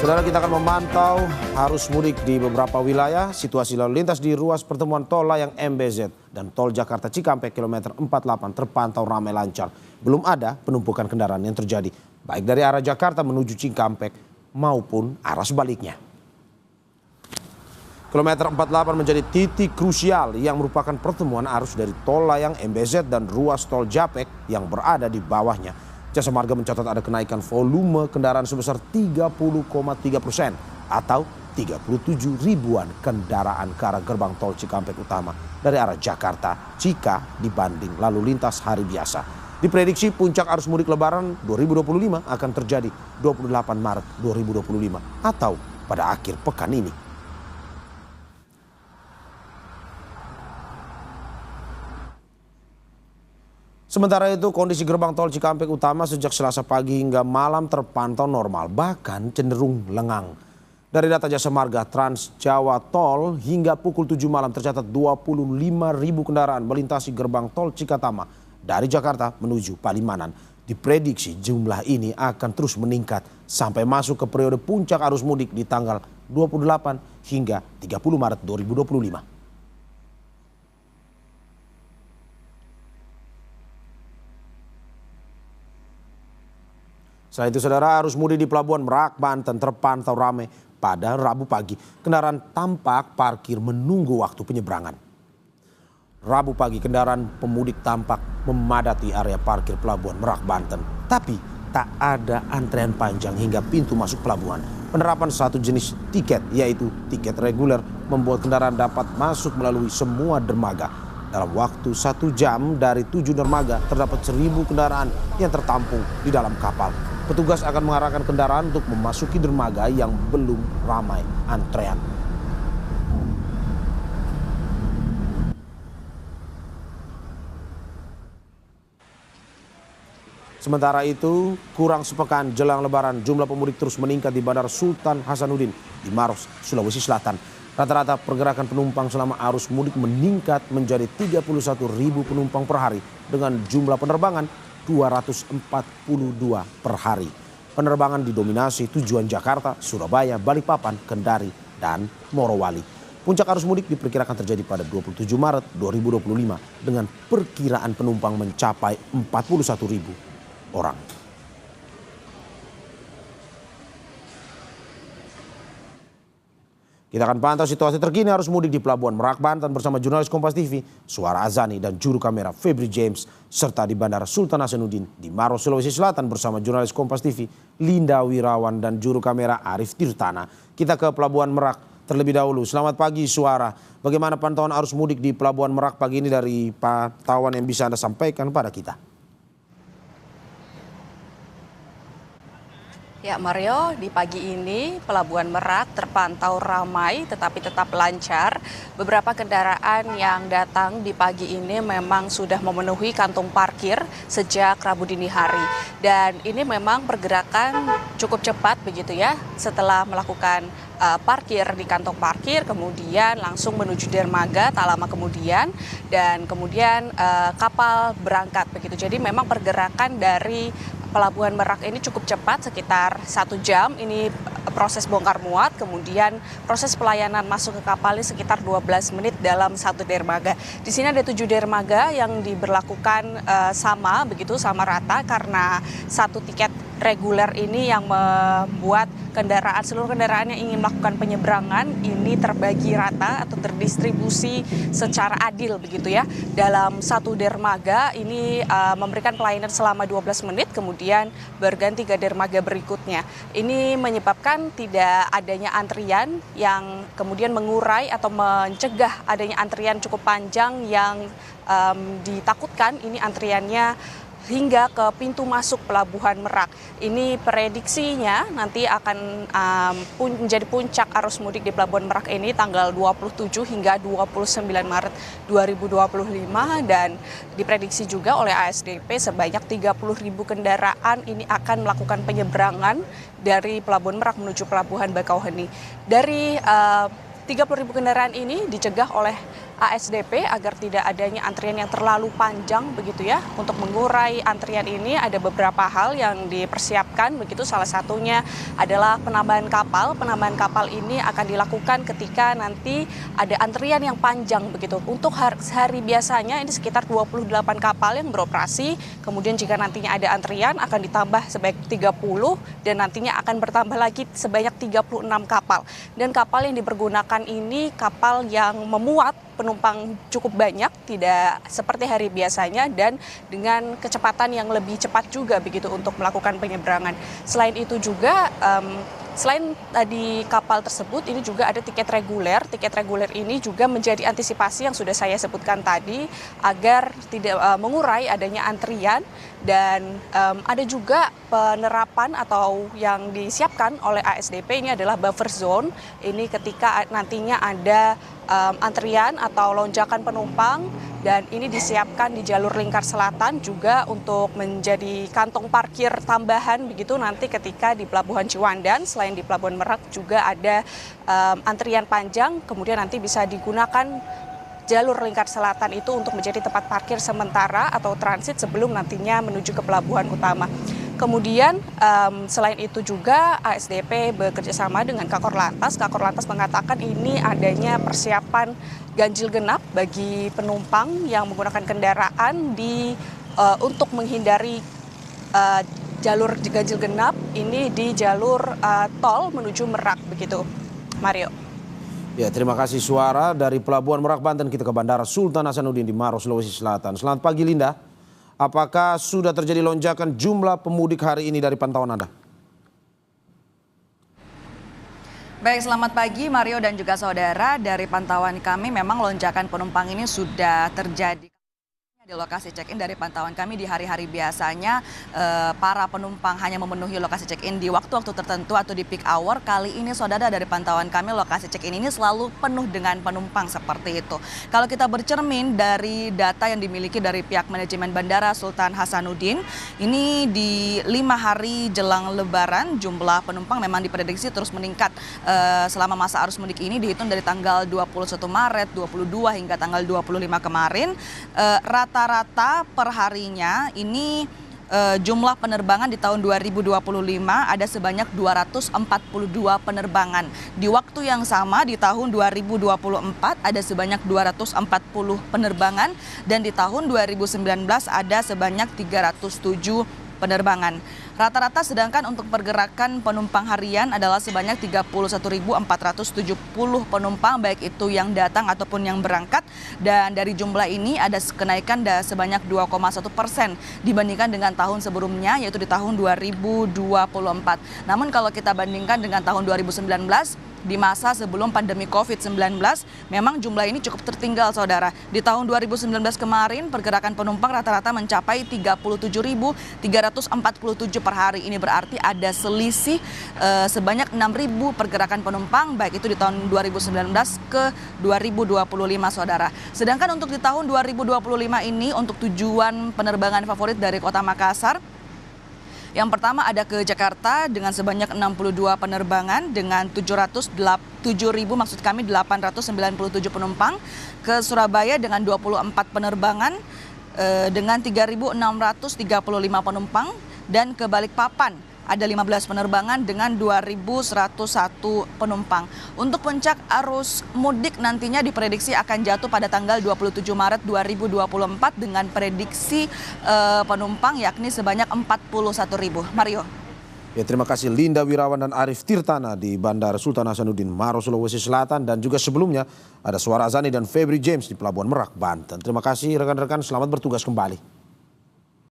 Saudara, kita akan memantau arus mudik di beberapa wilayah. Situasi lalu lintas di ruas pertemuan tol layang MBZ dan tol Jakarta Cikampek kilometer 48 terpantau ramai lancar. Belum ada penumpukan kendaraan yang terjadi baik dari arah Jakarta menuju Cikampek maupun arah sebaliknya. Kilometer 48 menjadi titik krusial yang merupakan pertemuan arus dari tol layang MBZ dan ruas tol Japek yang berada di bawahnya. Jasa Marga mencatat ada kenaikan volume kendaraan sebesar 30,3% atau 37 ribuan kendaraan ke arah gerbang tol Cikampek Utama dari arah Jakarta Cika dibanding lalu lintas hari biasa. Diprediksi puncak arus mudik Lebaran 2025 akan terjadi 28 Maret 2025 atau pada akhir pekan ini. Sementara itu kondisi gerbang tol Cikampek Utama sejak Selasa pagi hingga malam terpantau normal, bahkan cenderung lengang. Dari data Jasa Marga Trans Jawa Tol hingga pukul 7 malam tercatat 25.000 kendaraan melintasi gerbang tol Cikatama dari Jakarta menuju Palimanan. Diprediksi jumlah ini akan terus meningkat sampai masuk ke periode puncak arus mudik di tanggal 28 hingga 30 Maret 2025. Selain itu, saudara, arus mudik di Pelabuhan Merak, Banten terpantau ramai pada Rabu pagi. Kendaraan tampak parkir menunggu waktu penyeberangan. Rabu pagi kendaraan pemudik tampak memadati area parkir Pelabuhan Merak, Banten. Tapi tak ada antrean panjang hingga pintu masuk pelabuhan. Penerapan satu jenis tiket, yaitu tiket reguler, membuat kendaraan dapat masuk melalui semua dermaga. Dalam waktu 1 jam dari 7 dermaga terdapat 1.000 kendaraan yang tertampung di dalam kapal. Petugas akan mengarahkan kendaraan untuk memasuki dermaga yang belum ramai antrean. Sementara itu, kurang sepekan jelang Lebaran, jumlah pemudik terus meningkat di Bandara Sultan Hasanuddin di Maros, Sulawesi Selatan. Rata-rata pergerakan penumpang selama arus mudik meningkat menjadi 31.000 penumpang per hari dengan jumlah penerbangan 242 per hari. Penerbangan didominasi tujuan Jakarta, Surabaya, Balikpapan, Kendari, dan Morowali. Puncak arus mudik diperkirakan terjadi pada 27 Maret 2025 dengan perkiraan penumpang mencapai 41.000 orang. Kita akan pantau situasi terkini arus mudik di Pelabuhan Merak, Banten bersama jurnalis Kompas TV, Suara Azani dan juru kamera Febri James, serta di Bandara Sultan Hasanuddin di Maros, Sulawesi Selatan bersama jurnalis Kompas TV, Linda Wirawan dan juru kamera Arif Tirtana. Kita ke Pelabuhan Merak terlebih dahulu. Selamat pagi Suara. Bagaimana pantauan arus mudik di Pelabuhan Merak pagi ini dari pantauan yang bisa Anda sampaikan pada kita? Ya Mario, di pagi ini Pelabuhan Merak terpantau ramai tetapi tetap lancar. Beberapa kendaraan yang datang di pagi ini memang sudah memenuhi kantong parkir sejak Rabu dini hari. Dan ini memang pergerakan cukup cepat begitu ya, setelah melakukan parkir di kantong parkir, kemudian langsung menuju dermaga tak lama kemudian, dan kemudian kapal berangkat begitu. Jadi memang pergerakan dari Pelabuhan Merak ini cukup cepat, sekitar 1 jam. Ini proses bongkar muat, kemudian proses pelayanan masuk ke kapal ini sekitar 12 menit dalam 1 dermaga. Di sini ada 7 dermaga yang diberlakukan sama sama rata karena 1 tiket reguler ini yang membuat seluruh kendaraan yang ingin melakukan penyeberangan ini terbagi rata atau terdistribusi secara adil begitu ya. Dalam 1 dermaga ini memberikan pelayanan selama 12 menit, kemudian berganti ke dermaga berikutnya. Ini menyebabkan tidak adanya antrian yang kemudian mengurai atau mencegah adanya antrian cukup panjang yang ditakutkan ini antriannya hingga ke pintu masuk Pelabuhan Merak. Ini prediksinya nanti akan menjadi puncak arus mudik di Pelabuhan Merak ini tanggal 27 hingga 29 Maret 2025 dan diprediksi juga oleh ASDP sebanyak 30.000 kendaraan ini akan melakukan penyeberangan dari Pelabuhan Merak menuju Pelabuhan Bakauheni. Dari 30.000 kendaraan ini dicegah oleh ASDP agar tidak adanya antrian yang terlalu panjang begitu ya. Untuk mengurai antrian ini ada beberapa hal yang dipersiapkan begitu, salah satunya adalah penambahan kapal. Penambahan kapal ini akan dilakukan ketika nanti ada antrian yang panjang begitu. Untuk hari biasanya ini sekitar 28 kapal yang beroperasi, kemudian jika nantinya ada antrian akan ditambah sebanyak 30 dan nantinya akan bertambah lagi sebanyak 36 kapal. Dan kapal yang dipergunakan ini kapal yang memuat penumpang cukup banyak, tidak seperti hari biasanya dan dengan kecepatan yang lebih cepat juga begitu untuk melakukan penyeberangan. Selain itu juga selain tadi kapal tersebut, ini juga ada tiket reguler. Tiket reguler ini juga menjadi antisipasi yang sudah saya sebutkan tadi agar tidak mengurai adanya antrian dan ada juga penerapan atau yang disiapkan oleh ASDP ini adalah buffer zone. Ini ketika nantinya ada antrian atau lonjakan penumpang dan ini disiapkan di jalur lingkar selatan juga untuk menjadi kantong parkir tambahan begitu nanti ketika di Pelabuhan Ciwandan. Selain di Pelabuhan Merak juga ada antrian panjang, kemudian nanti bisa digunakan jalur lingkar selatan itu untuk menjadi tempat parkir sementara atau transit sebelum nantinya menuju ke pelabuhan utama. Kemudian selain itu juga ASDP bekerjasama dengan Kakor Lantas. Kakor Lantas mengatakan ini adanya persiapan ganjil genap bagi penumpang yang menggunakan kendaraan untuk menghindari jalur ganjil genap ini di jalur tol menuju Merak begitu. Mario. Ya, terima kasih Suara dari Pelabuhan Merak Banten kita ke Bandara Sultan Hasanuddin di Maros, Sulawesi Selatan. Selamat pagi Linda. Apakah sudah terjadi lonjakan jumlah pemudik hari ini dari pantauan Anda? Baik, selamat pagi Mario dan juga saudara. Dari pantauan kami memang lonjakan penumpang ini sudah terjadi. Di lokasi check-in dari pantauan kami di hari-hari biasanya para penumpang hanya memenuhi lokasi check-in di waktu-waktu tertentu atau di peak hour. Kali ini saudara dari pantauan kami lokasi check-in ini selalu penuh dengan penumpang seperti itu. Kalau kita bercermin dari data yang dimiliki dari pihak manajemen Bandara Sultan Hasanuddin, ini di 5 hari jelang Lebaran jumlah penumpang memang diprediksi terus meningkat selama masa arus mudik ini dihitung dari tanggal 21 Maret, 22 hingga tanggal 25 kemarin. Rata-rata perharinya ini jumlah penerbangan di tahun 2025 ada sebanyak 242 penerbangan. Di waktu yang sama di tahun 2024 ada sebanyak 240 penerbangan dan di tahun 2019 ada sebanyak 307 penerbangan. Rata-rata sedangkan untuk pergerakan penumpang harian adalah sebanyak 31.470 penumpang baik itu yang datang ataupun yang berangkat dan dari jumlah ini ada kenaikan sebanyak 2,1% dibandingkan dengan tahun sebelumnya yaitu di tahun 2024. Namun kalau kita bandingkan dengan tahun 2019 di masa sebelum pandemi COVID-19 memang jumlah ini cukup tertinggal saudara. Di tahun 2019 kemarin pergerakan penumpang rata-rata mencapai 37.347 per hari. Ini berarti ada selisih sebanyak 6.000 pergerakan penumpang baik itu di tahun 2019 ke 2025 saudara. Sedangkan untuk di tahun 2025 ini untuk tujuan penerbangan favorit dari Kota Makassar, yang pertama ada ke Jakarta dengan sebanyak 62 penerbangan dengan 897 penumpang, ke Surabaya dengan 24 penerbangan dengan 3.635 penumpang dan ke Balikpapan ada 15 penerbangan dengan 2.101 penumpang. Untuk puncak arus mudik nantinya diprediksi akan jatuh pada tanggal 27 Maret 2024 dengan prediksi penumpang yakni sebanyak 41.000. Mario. Ya, terima kasih Linda Wirawan dan Arif Tirtana di Bandara Sultan Hasanuddin Maros, Sulawesi Selatan dan juga sebelumnya ada Suara Azani dan Febri James di Pelabuhan Merak, Banten. Terima kasih rekan-rekan, selamat bertugas kembali.